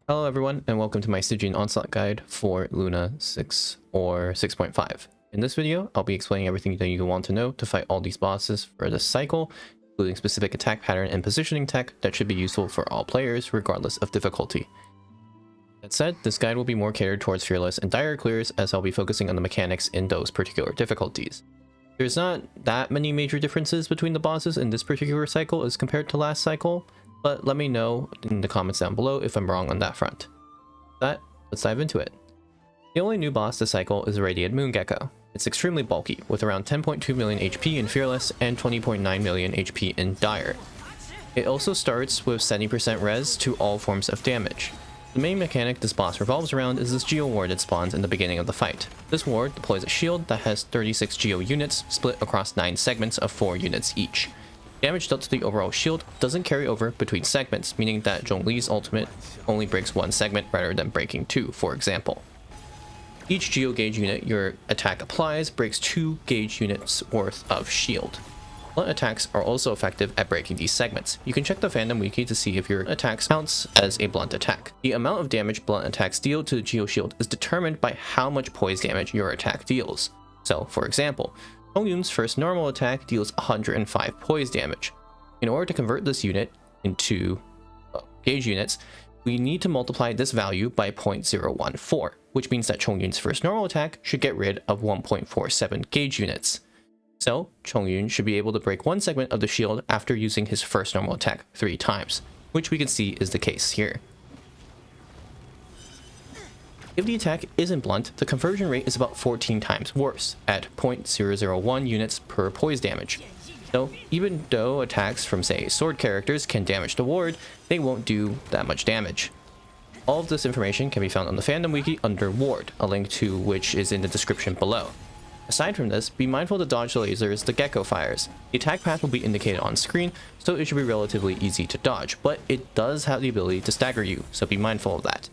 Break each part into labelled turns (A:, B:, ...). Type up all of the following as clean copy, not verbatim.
A: Hello everyone, and welcome to my Stygian Onslaught guide for Luna 6 or 6.5. In this video, I'll be explaining everything that you want to know to fight all these bosses for this cycle, including specific attack pattern and positioning tech that should be useful for all players, regardless of difficulty. That said, this guide will be more catered towards Fearless and Dire clears, as I'll be focusing on the mechanics in those particular difficulties. There's not that many major differences between the bosses in this particular cycle as compared to last cycle, but let me know in the comments down below if I'm wrong on that front. With that, let's dive into it. The only new boss this cycle is Radiant Moongecko. It's extremely bulky, with around 10.2 million HP in Fearless and 20.9 million HP in Dire. It also starts with 70% res to all forms of damage. The main mechanic this boss revolves around is this Geo ward it spawns in the beginning of the fight. This ward deploys a shield that has 36 Geo units split across 9 segments of 4 units each. Damage dealt to the overall shield doesn't carry over between segments, meaning that Zhongli's ultimate only breaks one segment rather than breaking 2, for example. Each Geo gauge unit your attack applies breaks 2 gauge units worth of shield. Blunt attacks are also effective at breaking these segments. You can check the fandom wiki to see if your attack counts as a blunt attack. The amount of damage blunt attacks deal to the Geo shield is determined by how much poise damage your attack deals. So, for example, Chongyun's first normal attack deals 105 poise damage. In order to convert this unit into gauge units, we need to multiply this value by 0.014, which means that Chongyun's first normal attack should get rid of 1.47 gauge units. So, Chongyun should be able to break one segment of the shield after using his first normal attack 3 times, which we can see is the case here. If the attack isn't blunt, the conversion rate is about 14 times worse, at 0.001 units per poise damage. So even though attacks from, say, sword characters can damage the ward, they won't do that much damage. All of this information can be found on the fandom wiki under ward, a link to which is in the description below. Aside from this, be mindful to dodge the lasers the Gecko fires. The attack path will be indicated on screen, so it should be relatively easy to dodge, but it does have the ability to stagger you, so be mindful of that.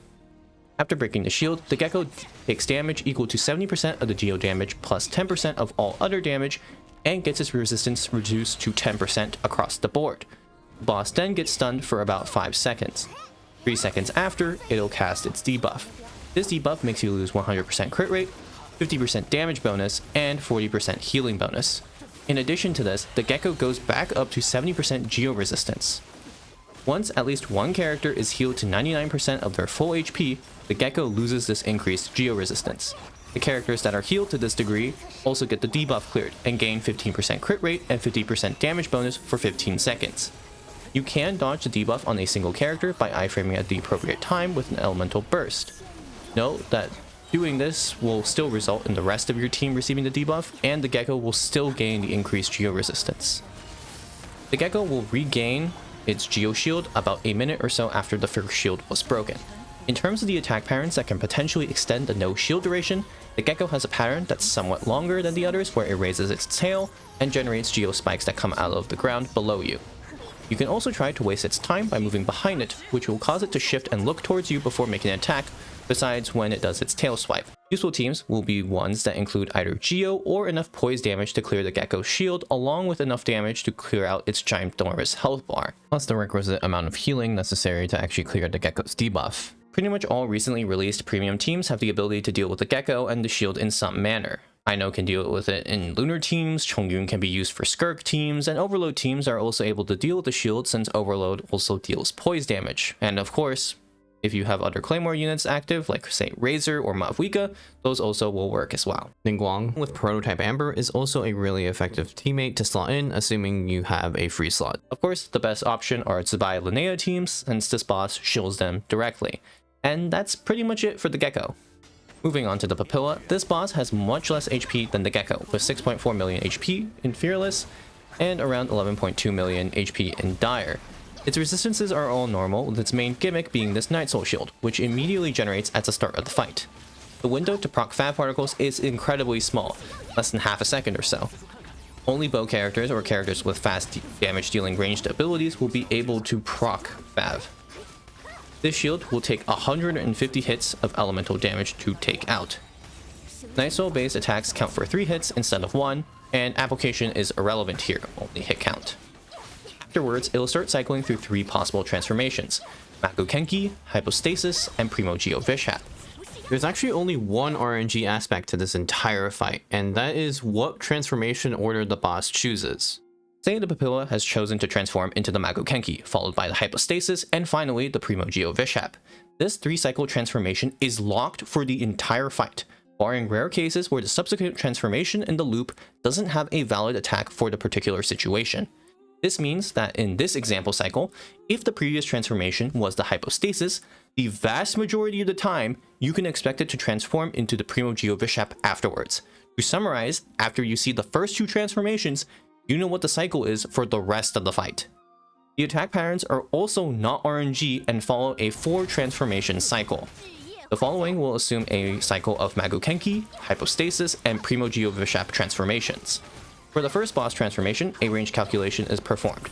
A: After breaking the shield, the Gecko takes damage equal to 70% of the Geo damage plus 10% of all other damage, and gets its resistance reduced to 10% across the board. The boss then gets stunned for about 5 seconds. 3 seconds after, it'll cast its debuff. This debuff makes you lose 100% crit rate, 50% damage bonus, and 40% healing bonus. In addition to this, the Gecko goes back up to 70% Geo resistance. Once at least one character is healed to 99% of their full HP, the Gecko loses this increased Geo resistance. The characters that are healed to this degree also get the debuff cleared and gain 15% crit rate and 50% damage bonus for 15 seconds. You can dodge the debuff on a single character by iframing at the appropriate time with an elemental burst. Note that doing this will still result in the rest of your team receiving the debuff, and the Gecko will still gain the increased Geo resistance. The Gecko will regain its Geo shield about a minute or so after the first shield was broken. In terms of the attack patterns that can potentially extend the no shield duration, the Gecko has a pattern that's somewhat longer than the others, where it raises its tail and generates Geo spikes that come out of the ground below you. You can also try to waste its time by moving behind it, which will cause it to shift and look towards you before making an attack, besides when it does its tail swipe. Useful teams will be ones that include either Geo or enough poise damage to clear the Gecko's shield, along with enough damage to clear out its ginormous health bar, plus the requisite amount of healing necessary to actually clear the Gecko's debuff. Pretty much all recently released premium teams have the ability to deal with the Gecko and the shield in some manner. Ino can deal with it in lunar teams, Chongyun can be used for Skirk teams, and Overload teams are also able to deal with the shield since Overload also deals poise damage. And of course, if you have other Claymore units active, like say Razor or Mavwika, those also will work as well. Ningguang with Prototype Amber is also a really effective teammate to slot in, assuming you have a free slot. Of course, the best option are Zubai Linnea teams, since this boss shields them directly. And that's pretty much it for the Gecko. Moving on to the Papilla, this boss has much less HP than the Gecko, with 6.4 million HP in Fearless and around 11.2 million HP in Dire. Its resistances are all normal, with its main gimmick being this Night Soul shield, which immediately generates at the start of the fight. The window to proc Fav particles is incredibly small, less than half a second or so. Only bow characters or characters with fast damage dealing ranged abilities will be able to proc Fav. This shield will take 150 hits of elemental damage to take out. Night Soul based attacks count for 3 hits instead of 1, and application is irrelevant here, only hit count. Afterwards, it'll start cycling through 3 possible transformations: Magokenki, Hypostasis, and Primo Geovishap. There's actually only one RNG aspect to this entire fight, and that is what transformation order the boss chooses. Say the Papilla has chosen to transform into the Magokenki, followed by the Hypostasis, and finally the Primo Geovishap. This 3-cycle transformation is locked for the entire fight, barring rare cases where the subsequent transformation in the loop doesn't have a valid attack for the particular situation. This means that in this example cycle, if the previous transformation was the Hypostasis, the vast majority of the time, you can expect it to transform into the Primo Geovishap afterwards. To summarize, after you see the first 2 transformations, you know what the cycle is for the rest of the fight. The attack patterns are also not RNG and follow a 4 transformation cycle. The following will assume a cycle of Magokenki, Hypostasis, and Primo Geovishap transformations. For the first boss transformation, a range calculation is performed.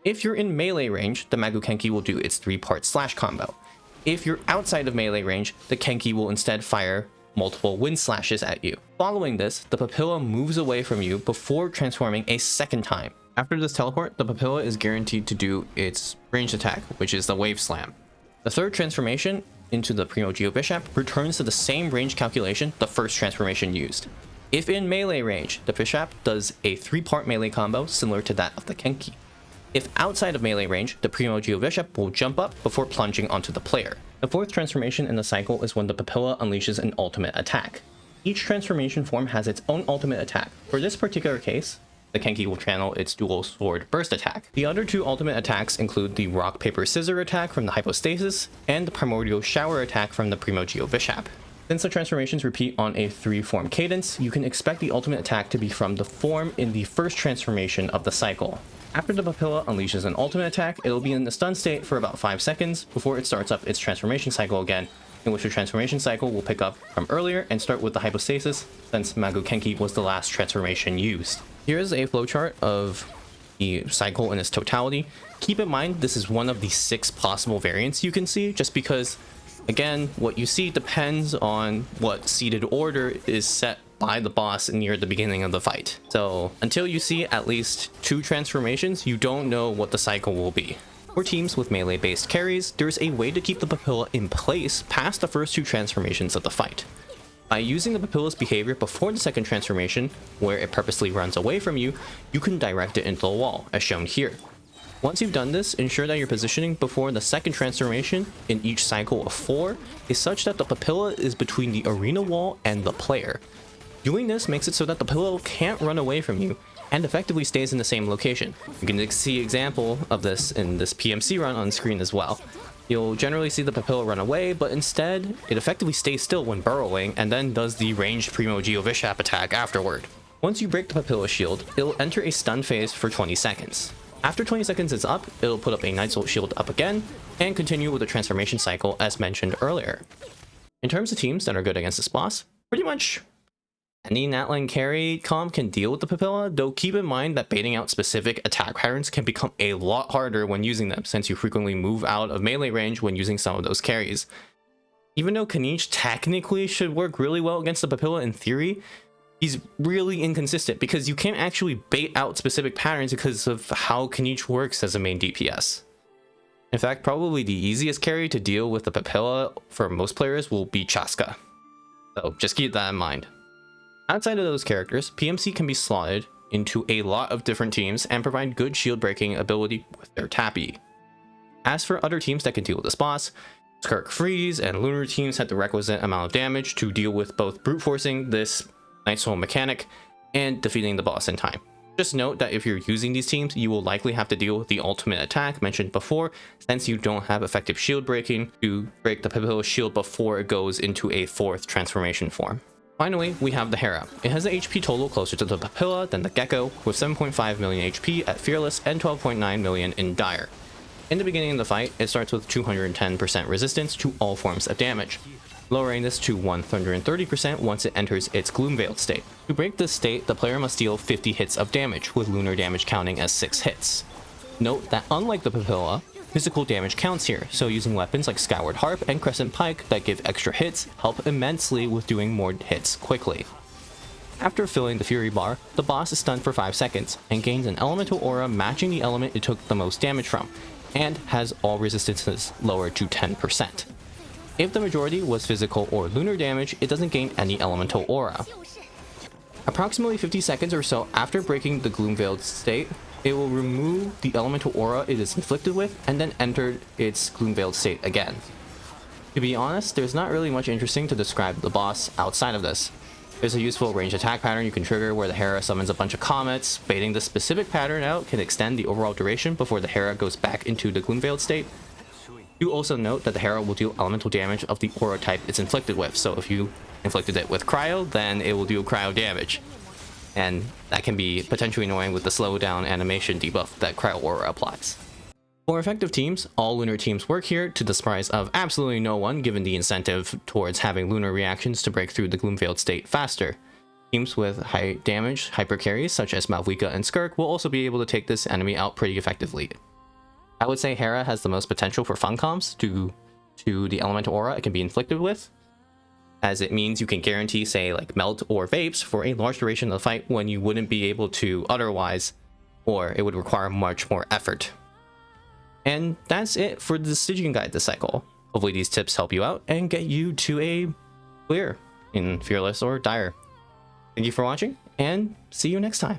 A: If you're in melee range, the Magokenki will do its 3-part slash combo. If you're outside of melee range, the Kenki will instead fire multiple wind slashes at you. Following this, the Papilla moves away from you before transforming a second time. After this teleport, the Papilla is guaranteed to do its ranged attack, which is the Wave Slam. The third transformation into the Primo Geovishap returns to the same range calculation the first transformation used. If in melee range, the Bishop does a 3-part melee combo similar to that of the Kenki. If outside of melee range, the Primo Geovishap will jump up before plunging onto the player. The 4th transformation in the cycle is when the Papilla unleashes an ultimate attack. Each transformation form has its own ultimate attack. For this particular case, the Kenki will channel its dual sword burst attack. The other 2 ultimate attacks include the rock paper scissor attack from the Hypostasis and the primordial shower attack from the Primo Geovishap. Since the transformations repeat on a 3-form cadence, you can expect the ultimate attack to be from the form in the first transformation of the cycle. After the Papilla unleashes an ultimate attack, it'll be in the stun state for about 5 seconds before it starts up its transformation cycle again, in which the transformation cycle will pick up from earlier and start with the Hypostasis, since Magokenki was the last transformation used. Here is a flowchart of the cycle in its totality. Keep in mind this is one of the 6 possible variants you can see, just because, again, what you see depends on what seeded order is set by the boss near the beginning of the fight. So until you see at least 2 transformations, you don't know what the cycle will be. For teams with melee based carries, there's a way to keep the Papilla in place past the first 2 transformations of the fight. By using the Papilla's behavior before the second transformation, where it purposely runs away from you, you can direct it into the wall, as shown here. Once you've done this, ensure that your positioning before the second transformation in each cycle of 4 is such that the Papilla is between the arena wall and the player. Doing this makes it so that the Papilla can't run away from you and effectively stays in the same location. You can see an example of this in this PMC run on screen as well. You'll generally see the Papilla run away, but instead, it effectively stays still when burrowing and then does the ranged Primo Geovishap attack afterward. Once you break the Papilla shield, it'll enter a stun phase for 20 seconds. After 20 seconds is up, it'll put up a Night's Ult shield up again, and continue with the transformation cycle as mentioned earlier. In terms of teams that are good against this boss, pretty much any Natlan carry comp can deal with the Papilla, though keep in mind that baiting out specific attack patterns can become a lot harder when using them, since you frequently move out of melee range when using some of those carries. Even though Kaniche technically should work really well against the Papilla in theory, he's really inconsistent because you can't actually bait out specific patterns because of how Kaniche works as a main DPS. In fact, probably the easiest carry to deal with the Papilla for most players will be Chaska. So just keep that in mind. Outside of those characters, PMC can be slotted into a lot of different teams and provide good shield breaking ability with their Tappy. As for other teams that can deal with this boss, Skirk Freeze and Lunar teams had the requisite amount of damage to deal with both brute forcing this Night Soul mechanic and defeating the boss in time. Just note that if you're using these teams, you will likely have to deal with the ultimate attack mentioned before, since you don't have effective shield breaking to break the Papilla's shield before it goes into a 4th transformation form. Finally, we have the Herra. It has an HP total closer to the Papilla than the Gecko, with 7.5 million HP at Fearless and 12.9 million in Dire. In the beginning of the fight, it starts with 210% resistance to all forms of damage, lowering this to 130% once it enters its Gloom-Veiled state. To break this state, the player must deal 50 hits of damage, with lunar damage counting as 6 hits. Note that unlike the Papilla, physical damage counts here, so using weapons like Skyward Harp and Crescent Pike that give extra hits help immensely with doing more hits quickly. After filling the Fury bar, the boss is stunned for 5 seconds, and gains an elemental aura matching the element it took the most damage from, and has all resistances lowered to 10%. If the majority was physical or lunar damage, it doesn't gain any elemental aura. Approximately 50 seconds or so after breaking the Gloom-Veiled state, it will remove the elemental aura it is inflicted with and then enter its Gloom-Veiled state again. To be honest, there's not really much interesting to describe the boss outside of this. There's a useful ranged attack pattern you can trigger where the Herra summons a bunch of comets. Baiting the specific pattern out can extend the overall duration before the Herra goes back into the Gloom-Veiled state. Do also note that the Herra will deal elemental damage of the aura type it's inflicted with, so if you inflicted it with cryo, then it will do cryo damage. And that can be potentially annoying with the slowdown animation debuff that cryo aura applies. For effective teams, all lunar teams work here to the surprise of absolutely no one given the incentive towards having lunar reactions to break through the Gloom-Veiled state faster. Teams with high damage hyper carries such as Malvika and Skirk will also be able to take this enemy out pretty effectively. I would say Herra has the most potential for fun comps due to the elemental aura it can be inflicted with, as it means you can guarantee, say, like melt or vapes for a large duration of the fight when you wouldn't be able to otherwise, or it would require much more effort. And that's it for the Stygian guide this cycle. Hopefully these tips help you out and get you to a clear in Fearless or Dire. Thank you for watching, and see you next time.